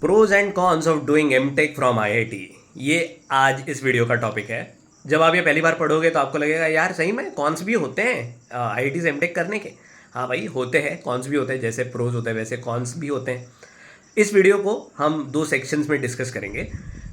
Pros and cons of doing MTech from IIT, ये आज इस वीडियो का टॉपिक है। जब आप ये पहली बार पढ़ोगे तो आपको लगेगा यार सही में कॉन्स भी होते हैं आईआईटी से एमटेक करने के। हाँ भाई होते हैं, कॉन्स भी होते हैं, जैसे प्रोज होते हैं वैसे कॉन्स भी होते हैं। इस वीडियो को हम दो सेक्शंस में डिस्कस करेंगे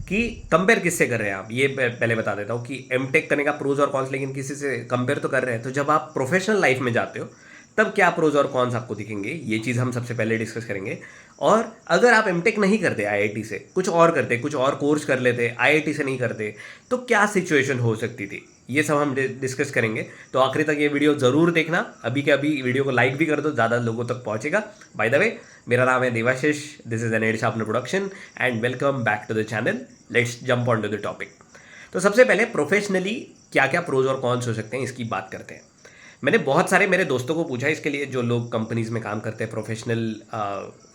कि कंपेयर किससे कर रहे हैं आप। ये पहले बता देता हूँ कि एमटेक करने का प्रोज और कॉन्स, लेकिन किसी से कंपेयर तो कर रहे हैं। तो जब आप प्रोफेशनल लाइफ में जाते हो तब क्या प्रोज और कॉन्स आपको दिखेंगे, ये चीज़ हम सबसे पहले डिस्कस करेंगे। और अगर आप एमटेक नहीं करते आईआईटी से, कुछ और करते, कुछ और कोर्स कर लेते, आईआईटी से नहीं करते, तो क्या सिचुएशन हो सकती थी, ये सब हम डिस्कस करेंगे। तो आखिरी तक ये वीडियो ज़रूर देखना। अभी के अभी वीडियो को लाइक भी कर दो, ज़्यादा लोगों तक पहुंचेगा। बाय द वे, मेरा नाम है Devashish, this is an ad sharpener production and welcome back to the channel. Let's jump on to the topic. तो सबसे पहले प्रोफेशनली क्या क्या प्रोज और कॉन्स हो सकते हैं इसकी बात करते हैं। मैंने बहुत सारे मेरे दोस्तों को पूछा इसके लिए, जो लोग कंपनीज में काम करते हैं, प्रोफेशनल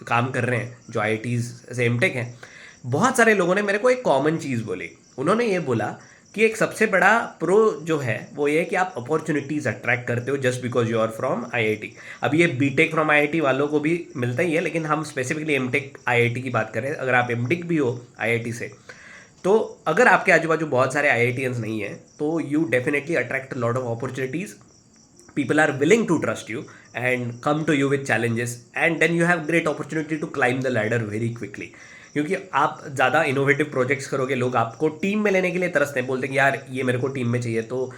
काम कर रहे हैं, जो आईआईटीज से एमटेक हैं। बहुत सारे लोगों ने मेरे को एक कॉमन चीज़ बोली। उन्होंने ये बोला कि एक सबसे बड़ा प्रो जो है वो ये है कि आप अपॉर्चुनिटीज़ अट्रैक्ट करते हो just because you are from IIT. अब ये बीटेक फ्रॉम आईआईटी वालों को भी मिलता ही है, लेकिन हम स्पेसिफिकली एमटेक आईआईटी की बात करें। अगर आप एमटेक भी हो आईआईटी से, तो अगर आपके आजू बाजू बहुत सारे आईआईटीएंस नहीं हैं तो you definitely attract lot of opportunities. people are willing to trust you and come to you with challenges, and then you have great opportunity to climb the ladder very quickly। क्योंकि आप ज़्यादा innovative projects करोगे, लोग आपको team में लेने के लिए तरसते हैं, बोलते हैं कि यार ये मेरे को टीम में चाहिए। तो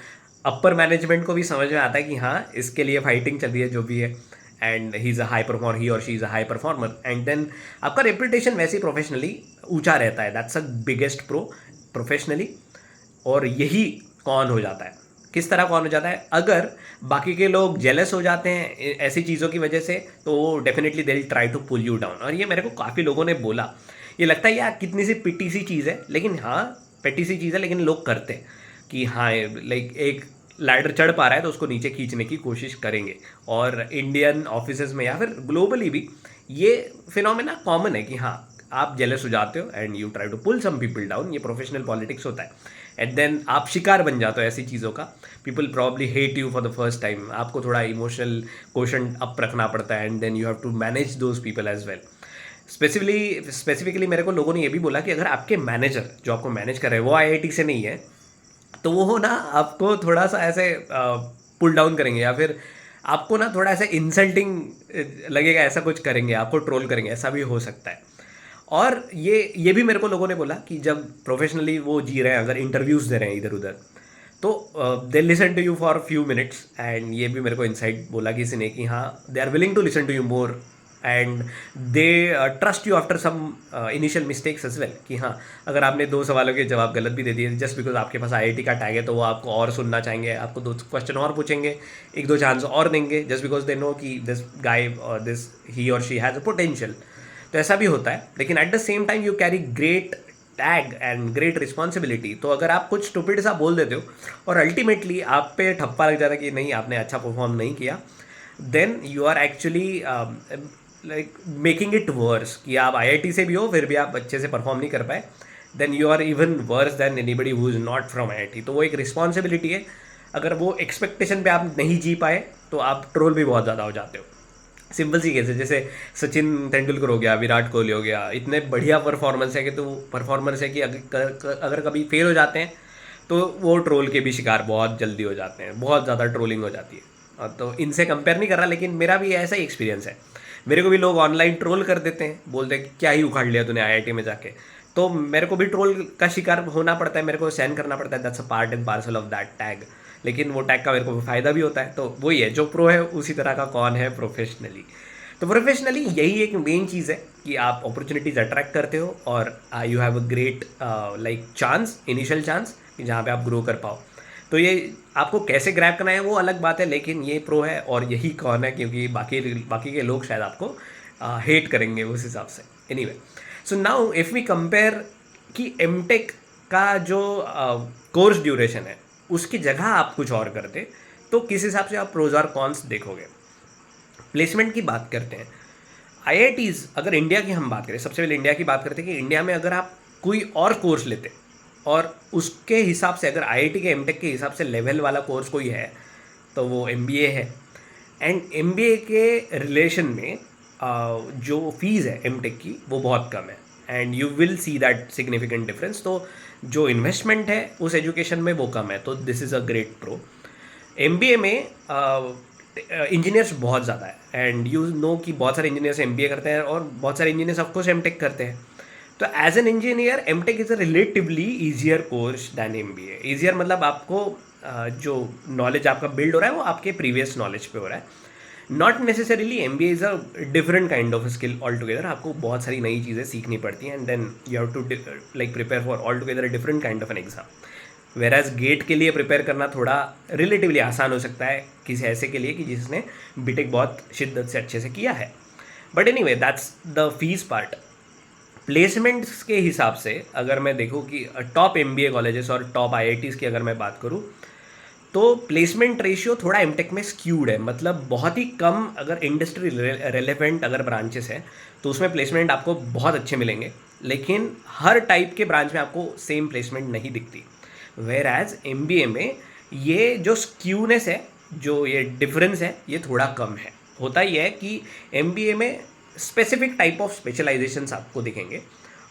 अपर मैनेजमेंट को भी समझ में आता है कि हाँ इसके लिए फाइटिंग चल रही है जो भी है, and he is a high performer, he और she is a high performer, and then आपका रेपुटेशन वैसे ही प्रोफेशनली ऊंचा रहता है। That's a biggest pro professionally. और यही कौन हो जाता है, किस तरह कौन हो जाता है, अगर बाकी के लोग जेलस हो जाते हैं ऐसी चीज़ों की वजह से, तो definitely they will try to pull you down. और ये मेरे को काफ़ी लोगों ने बोला। ये लगता है यार कितनी सी पिटी सी चीज़ है, लेकिन हाँ पिटी सी चीज़ है, लेकिन लोग करते हैं कि हाँ लाइक एक लैडर चढ़ पा रहा है तो उसको नीचे खींचने की कोशिश करेंगे। और इंडियन ऑफिसेज में या फिर ग्लोबली भी ये फिनोमेना कॉमन है कि हाँ आप जेलस हो जाते हो and you try to pull some people down. ये प्रोफेशनल पॉलिटिक्स होता है। एंड देन आप शिकार बन जाते हो ऐसी चीज़ों का। People probably hate you for the first time. आपको थोड़ा इमोशनल क्वेश्चन अप रखना पड़ता है, and then you have to manage those people as well. Specifically मेरे को लोगों ने ये भी बोला कि अगर आपके मैनेजर जो आपको मैनेज कर रहे हैं वो आईआईटी से नहीं है, तो वो ना आपको थोड़ा सा ऐसे पुल डाउन करेंगे, या फिर आपको ना थोड़ा ऐसे इंसल्टिंग लगेगा, ऐसा कुछ करेंगे, आपको ट्रोल करेंगे, ऐसा भी हो सकता है। और ये भी मेरे को लोगों ने बोला कि जब प्रोफेशनली वो जी रहे हैं, अगर इंटरव्यूज़ दे रहे हैं इधर उधर, तो they listen to you for few minutes. And ये भी मेरे को इनसाइट बोला किसी ने कि हाँ they are willing to listen to you more, and they trust you after some initial mistakes as well. कि हाँ अगर आपने दो सवालों के जवाब गलत भी दे दिए जस्ट बिकॉज आपके पास आईआईटी का टैग है, तो वो आपको और सुनना चाहेंगे, आपको दो क्वेश्चन और पूछेंगे, एक दो चांस और देंगे, जस्ट बिकॉज दे नो कि दिस गाय और दिस ही और शी हैज़ अ पोटेंशियल। तो ऐसा भी होता है, लेकिन at the same time you carry great tag and great responsibility. तो अगर आप कुछ स्टूपिड सा बोल देते हो और अल्टीमेटली आप पे ठप्पा लग जाता है कि नहीं आपने अच्छा परफॉर्म नहीं किया, then you are actually like making it worse. कि आप आईआईटी से भी हो फिर भी आप अच्छे से परफॉर्म नहीं कर पाए, then you are even worse than anybody who is not from IIT. तो वो एक रिस्पॉन्सिबिलिटी है। अगर वो एक्सपेक्टेशन पे आप नहीं जी पाए तो आप ट्रोल भी बहुत ज़्यादा हो जाते हो। सिंपल सी केस है, जैसे सचिन तेंदुलकर हो गया, विराट कोहली हो गया, इतने बढ़िया परफॉर्मेंस है कि तो परफॉर्मेंस है कि अगर कभी फेल हो जाते हैं तो वो ट्रोल के भी शिकार बहुत जल्दी हो जाते हैं, बहुत ज़्यादा ट्रोलिंग हो जाती है। और तो इनसे कंपेयर नहीं कर रहा, लेकिन मेरा भी ऐसा ही एक्सपीरियंस है। मेरे को भी लोग ऑनलाइन ट्रोल कर देते हैं, बोलते हैं कि क्या ही उखाड़ लिया तूने आईआईटी में जाके। तो मेरे को भी ट्रोल का शिकार होना पड़ता है, मेरे को सहन करना पड़ता है। That's a part and parcel of that tag. लेकिन वो टैग का मेरे को फ़ायदा भी होता है। तो वही है, जो प्रो है उसी तरह का कौन है प्रोफेशनली। तो प्रोफेशनली यही एक मेन चीज़ है कि आप अपॉर्चुनिटीज़ अट्रैक्ट करते हो और you have a great like chance, initial chance, कि जहाँ पे आप ग्रो कर पाओ। तो ये आपको कैसे ग्रैब करना है वो अलग बात है, लेकिन ये प्रो है और यही कौन है, क्योंकि बाकी के लोग शायद आपको हेट करेंगे उस हिसाब से। Anyway, so now if we compare कि एमटेक का जो कोर्स ड्यूरेशन है उसकी जगह आप कुछ और करते, तो किस हिसाब से आप प्रोज और कॉन्स देखोगे। प्लेसमेंट की बात करते हैं। आईआईटीज़, अगर इंडिया की हम बात करें, सबसे पहले इंडिया की बात करते हैं कि इंडिया में अगर आप कोई और कोर्स लेते और उसके हिसाब से अगर आईआईटी के एमटेक के हिसाब से लेवल वाला कोर्स कोई है तो वो एमबीए है। एंड एमबीए के रिलेशन में जो फीस है एमटेक की वो बहुत कम है। And you will see that significant difference. तो जो इन्वेस्टमेंट है उस एजुकेशन में वो कम है, तो this is a great pro. MBA में इंजीनियर्स बहुत ज़्यादा है, एंड यू नो कि बहुत सारे इंजीनियर्स एमबीए करते हैं और बहुत सारे इंजीनियर्स ऑफकोर्स एमटेक करते हैं। तो as an engineer MTech is a relatively easier course than MBA. Easier मतलब आपको जो नॉलेज आपका बिल्ड हो रहा है वो आपके प्रीवियस नॉलेज पे हो रहा है, not necessarily MBA is a different kind of skill altogether. आपको बहुत सारी नई चीज़ें सीखनी पड़ती हैं, and then you have to like prepare for altogether a different kind of an exam. Whereas GATE के लिए प्रिपेयर करना थोड़ा रिलेटिवली आसान हो सकता है किसी ऐसे के लिए कि जिसने बीटेक बहुत शिद्दत से अच्छे से किया है। But any way that's the fees part. Placements के हिसाब से अगर मैं देखूँ कि टॉप एमबीए कॉलेजेस और टॉप आईआईटीज़ की अगर मैं बात करूँ, तो प्लेसमेंट रेशियो थोड़ा एमटेक में स्क्यूड है। मतलब बहुत ही कम अगर इंडस्ट्री रेलेवेंट अगर ब्रांचेस हैं तो उसमें प्लेसमेंट आपको बहुत अच्छे मिलेंगे, लेकिन हर टाइप के ब्रांच में आपको सेम प्लेसमेंट नहीं दिखती। वेयर एज एमबीए में ये जो स्क्यूनेस है, जो ये डिफरेंस है, ये थोड़ा कम है। होता ही है कि एमबीए में स्पेसिफिक टाइप ऑफ स्पेशलाइजेशंस आपको दिखेंगे,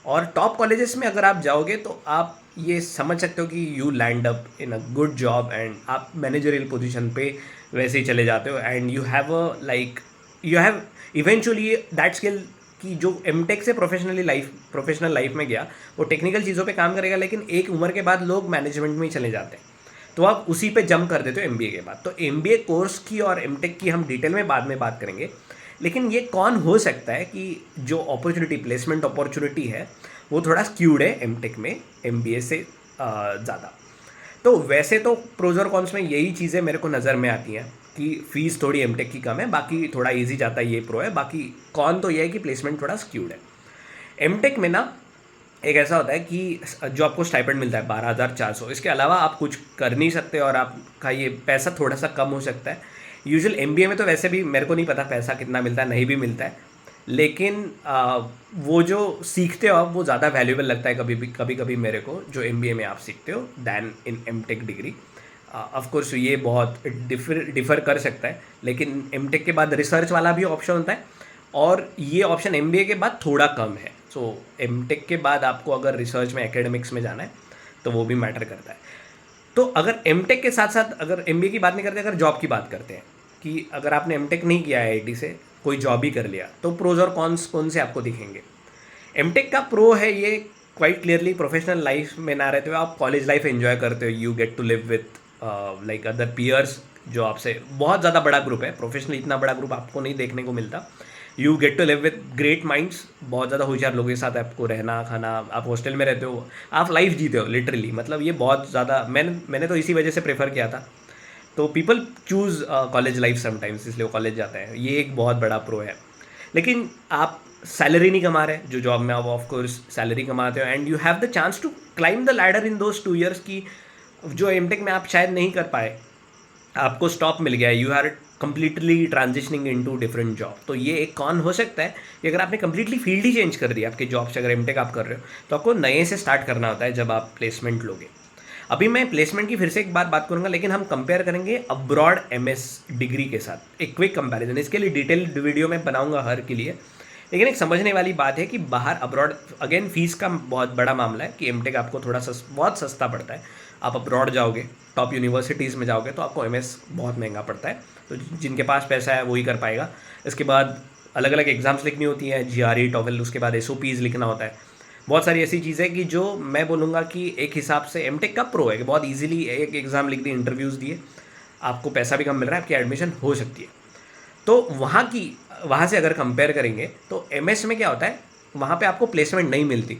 और टॉप कॉलेजेस में अगर आप जाओगे तो आप ये समझ सकते हो कि you land up in a good job and आप मैनेजरियल पोजीशन पे वैसे ही चले जाते हो, and you have a like you have eventually that skill कि जो एमटेक से प्रोफेशनल लाइफ में गया वो टेक्निकल चीज़ों पे काम करेगा, लेकिन एक उम्र के बाद लोग मैनेजमेंट में ही चले जाते हैं, तो आप उसी पे जंप कर देते हो एमबीए के बाद। तो एमबीए कोर्स की और एमटेक की हम डिटेल में बाद में बात करेंगे, लेकिन ये कौन हो सकता है कि जो अपॉर्चुनिटी प्लेसमेंट अपॉर्चुनिटी है वो थोड़ा स्क्यूड है एमटेक में एमबीए से ज़्यादा। तो वैसे तो प्रोज और कॉन्स में यही चीज़ें मेरे को नज़र में आती हैं कि फ़ीस थोड़ी एमटेक की कम है, बाकी थोड़ा इजी जाता है, ये प्रो है। बाकी कौन तो ये है कि प्लेसमेंट थोड़ा स्क्यूड है। एमटेक में ना एक ऐसा होता है कि जो आपको स्टाइपेंड मिलता है 12,400, इसके अलावा आप कुछ कर नहीं सकते और आपका ये पैसा थोड़ा सा कम हो सकता है। यूजुअल एमबीए में तो वैसे भी मेरे को नहीं पता पैसा कितना मिलता है, नहीं भी मिलता है, लेकिन वो जो सीखते हो आप वो ज़्यादा वैल्यूएबल लगता है कभी कभी मेरे को, जो एमबीए में आप सीखते हो than in MTech degree. Of course ये बहुत डिफर कर सकता है, लेकिन एमटेक के बाद रिसर्च वाला भी ऑप्शन होता है, और ये ऑप्शन एमबीए के बाद थोड़ा कम है। सो एमटेक के बाद आपको अगर रिसर्च में एकेडमिक्स में जाना है तो वो भी मैटर करता है। तो अगर एमटेक के साथ साथ अगर एमबीए की बात नहीं करते, अगर जॉब की बात करते हैं कि अगर आपने एमटेक नहीं किया है आईआईटी से, कोई जॉब ही कर लिया, तो प्रोज और कॉन्स कौन से आपको दिखेंगे। एमटेक का प्रो है ये क्वाइट क्लियरली प्रोफेशनल लाइफ में ना रहते हुए आप कॉलेज लाइफ एंजॉय करते हो। You get to live with like other peers, जो आपसे बहुत ज़्यादा बड़ा ग्रुप है, प्रोफेशनल इतना बड़ा ग्रुप आपको नहीं देखने को मिलता। You get to live with great minds, बहुत ज़्यादा होशियार लोगों के साथ आपको रहना खाना, आप हॉस्टल में रहते हो, आप लाइफ जीते हो लिटरली। मतलब ये बहुत ज़्यादा मैंने तो इसी वजह से प्रेफर किया था। तो people choose college life sometimes, इसलिए वो कॉलेज जाते हैं, ये एक बहुत बड़ा प्रो है। लेकिन आप सैलरी नहीं कमा रहे, जो जॉब में आप ऑफ कोर्स सैलरी कमाते हो, and you have the chance to climb the ladder in those 2 years की जो एमटेक में आप शायद नहीं कर पाए, आपको स्टॉप मिल गया, you are completely transitioning into different job. तो ये एक कॉन हो सकता है कि अगर आपने कम्प्लीटली फील्ड ही चेंज कर दिया आपके जॉब से, अगर एमटेक आप कर रहे हो तो आपको नए से स्टार्ट करना होता है जब आप प्लेसमेंट लोगे। अभी मैं प्लेसमेंट की फिर से एक बात करूंगा, लेकिन हम कंपेयर करेंगे अब्रॉड एमएस डिग्री के साथ, एक क्विक कंपैरिजन। इसके लिए डिटेल्ड वीडियो में बनाऊंगा हर के लिए, लेकिन एक समझने वाली बात है कि बाहर अब्रॉड अगेन फीस का बहुत बड़ा मामला है कि एमटेक आपको थोड़ा बहुत सस्ता पड़ता है। आप अब्रॉड जाओगे, टॉप यूनिवर्सिटीज़ में जाओगे तो आपको एमएस बहुत महंगा पड़ता है, तो जिनके पास पैसा है वही कर पाएगा। इसके बाद अलग अलग एग्ज़ाम्स लिखनी होती हैं, जीआरई टॉवेल, उसके बाद एसओपीज़ लिखना होता है, बहुत सारी ऐसी चीज़ें कि जो मैं बोलूँगा कि एक हिसाब से एमटेक का प्रो है कि बहुत इजीली एक एग्ज़ाम लिख दिए, इंटरव्यूज़ दिए, आपको पैसा भी कम मिल रहा है, आपकी एडमिशन हो सकती है। तो वहाँ से अगर कंपेयर करेंगे तो एमएस में क्या होता है, वहाँ पे आपको प्लेसमेंट नहीं मिलती,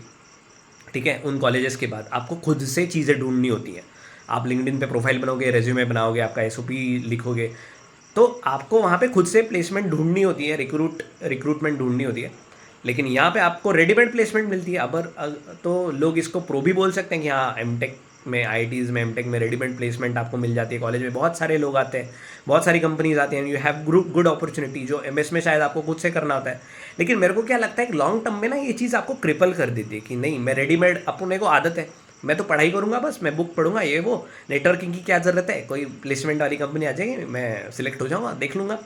ठीक है। उन कॉलेजेस के बाद आपको खुद से चीज़ें ढूंढनी होती हैं। आप लिंक्डइन पे प्रोफाइल बनाओगे, रेज्यूमे बनाओगे, आपका एसओपी लिखोगे, तो आपको वहाँ पे खुद से प्लेसमेंट ढूंढनी होती है, रिक्रूटमेंट ढूंढनी होती है। लेकिन यहाँ पे आपको रेडीमेड प्लेसमेंट मिलती है। तो लोग इसको प्रो भी बोल सकते हैं कि हाँ, एमटेक में आईआईटीज़ में एमटेक में रेडीमेड प्लेसमेंट आपको मिल जाती है। कॉलेज में बहुत सारे लोग आते हैं, बहुत सारी कंपनीज आती हैं, यू हैव गुड अपॉर्चुनिटी, जो एमएस में शायद आपको खुद से करना होता है। लेकिन मेरे को क्या लगता है कि लॉन्ग टर्म में ना ये चीज़ आपको क्रिपल कर देती है कि नहीं, मैं रेडीमेड, अपने को आदत है, मैं तो पढ़ाई करूँगा, बस मैं बुक पढ़ूंगा, ये वो नेटवर्किंग की क्या ज़रूरत है, कोई प्लेसमेंट वाली कंपनी आ जाएगी, मैं सिलेक्ट हो जाऊँगा, देख लूँगा।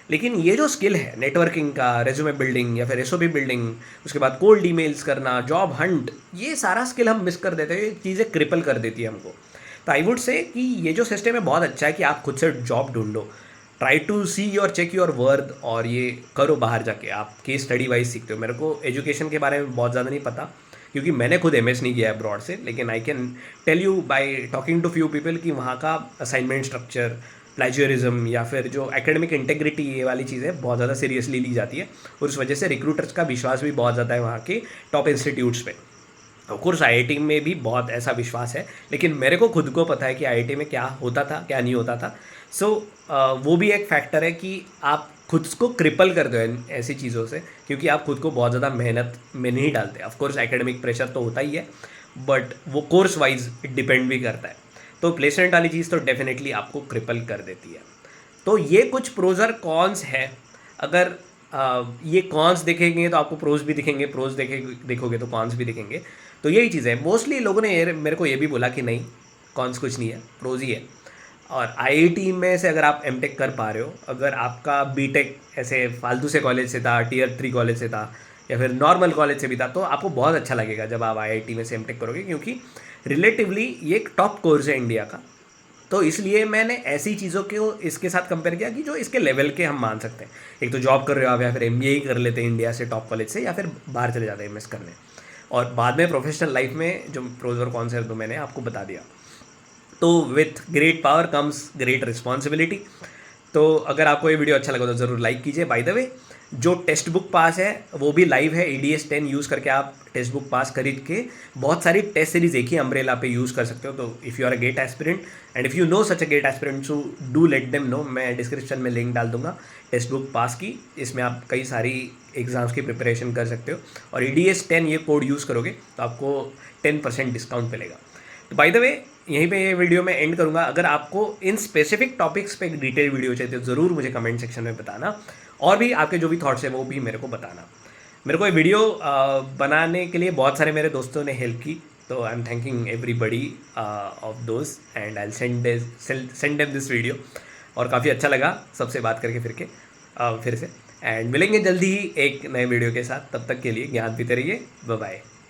लेकिन ये जो स्किल है नेटवर्किंग का, रेज्यूमे बिल्डिंग या फिर एसओपी बिल्डिंग, उसके बाद कोल्ड ईमेल्स करना, जॉब हंट, ये सारा स्किल हम मिस कर देते हैं, ये चीज़ें क्रिपल कर देती है हमको। तो आई वुड से कि ये जो सिस्टम है बहुत अच्छा है कि आप खुद से जॉब ढूंढो, try to see your check your worth, और ये करो बाहर जाके, आप केस स्टडी वाइज सीखते हो। मेरे को एजुकेशन के बारे में बहुत ज़्यादा नहीं पता क्योंकि मैंने खुद एमएस नहीं किया है अब्रॉड से, लेकिन I can tell you by talking to few people कि वहाँ का असाइनमेंट स्ट्रक्चर, प्लेजरिज्म या फिर जो एकेडमिक इंटेग्रिटी, ये वाली चीज़ें बहुत ज़्यादा सीरियसली ली जाती है, और उस वजह से रिक्रूटर्स का विश्वास भी बहुत ज़्यादा है वहाँ के टॉप इंस्टीट्यूट्स पे। ऑफ कोर्स आईआईटी में भी बहुत ऐसा विश्वास है, लेकिन मेरे को खुद को पता है कि आईआईटी में क्या होता था क्या नहीं होता था। सो वो भी एक फैक्टर है कि आप खुद को क्रिपल कर दो ऐसी चीज़ों से, क्योंकि आप खुद को बहुत ज़्यादा मेहनत में नहीं डालते। ऑफ कोर्स एकेडमिक प्रेशर तो होता ही है, बट वो कोर्स वाइज डिपेंड भी करता है। तो प्लेसमेंट वाली चीज़ तो डेफिनेटली आपको क्रिपल कर देती है। तो ये कुछ प्रोज और कॉन्स है। अगर ये कॉन्स देखेंगे तो आपको प्रोज भी दिखेंगे, प्रोज देखोगे तो कॉन्स भी दिखेंगे। तो यही चीज़ है। मोस्टली लोगों ने मेरे को ये भी बोला कि नहीं, कॉन्स कुछ नहीं है, प्रोज ही है। और आईआईटी में से अगर आप एमटेक कर पा रहे हो, अगर आपका बीटेक ऐसे फालतू से कॉलेज से था, टियर 3 कॉलेज से था या फिर नॉर्मल कॉलेज से भी था, तो आपको बहुत अच्छा लगेगा जब आप आईआईटी में से एमटेक करोगे, क्योंकि रिलेटिवली ये एक टॉप कोर्स है इंडिया का। तो इसलिए मैंने ऐसी चीज़ों को इसके साथ कंपेयर किया कि जो इसके लेवल के हम मान सकते हैं। एक तो जॉब कर रहे हो आप, या फिर एमबीए ही कर लेते हैं इंडिया से टॉप कॉलेज से, या फिर बाहर चले जाते हैं एमएस करने, और बाद में प्रोफेशनल लाइफ में जो प्रोज और कॉन्स है तो मैंने आपको बता दिया। तो with great power comes great responsibility. तो अगर आपको ये वीडियो अच्छा लगा तो ज़रूर लाइक कीजिए। बाय द वे, जो टेक्स्ट बुक पास है वो भी लाइव है। EDS 10 यूज़ करके आप टेक्स्ट बुक पास खरीद के बहुत सारी टेस्ट सीरीज एक ही अम्ब्रेला पे यूज़ कर सकते हो। तो if you are a GATE aspirant and if you know such a GATE aspirant, so do let them know. मैं डिस्क्रिप्शन में लिंक डाल दूंगा टेक्स्ट बुक पास की। इसमें आप कई सारी एग्ज़ाम्स की प्रिपरेशन कर सकते हो, और EDS 10 ये कोड यूज़ करोगे तो आपको 10% डिस्काउंट मिलेगा। तो बाय द वे, यहीं पे ये वीडियो मैं एंड करूँगा। अगर आपको इन स्पेसिफिक टॉपिक्स पे एक डिटेल वीडियो चाहिए तो ज़रूर मुझे कमेंट सेक्शन में बताना, और भी आपके जो भी थॉट्स हैं वो भी मेरे को बताना। मेरे को ये वीडियो बनाने के लिए बहुत सारे मेरे दोस्तों ने हेल्प की, तो I am thanking everybody of those, and I send them this video. और काफ़ी अच्छा लगा सबसे बात करके फिर से, एंड मिलेंगे जल्दी ही एक नए वीडियो के साथ। तब तक के लिए ज्ञान पीते रहिए। Bye bye.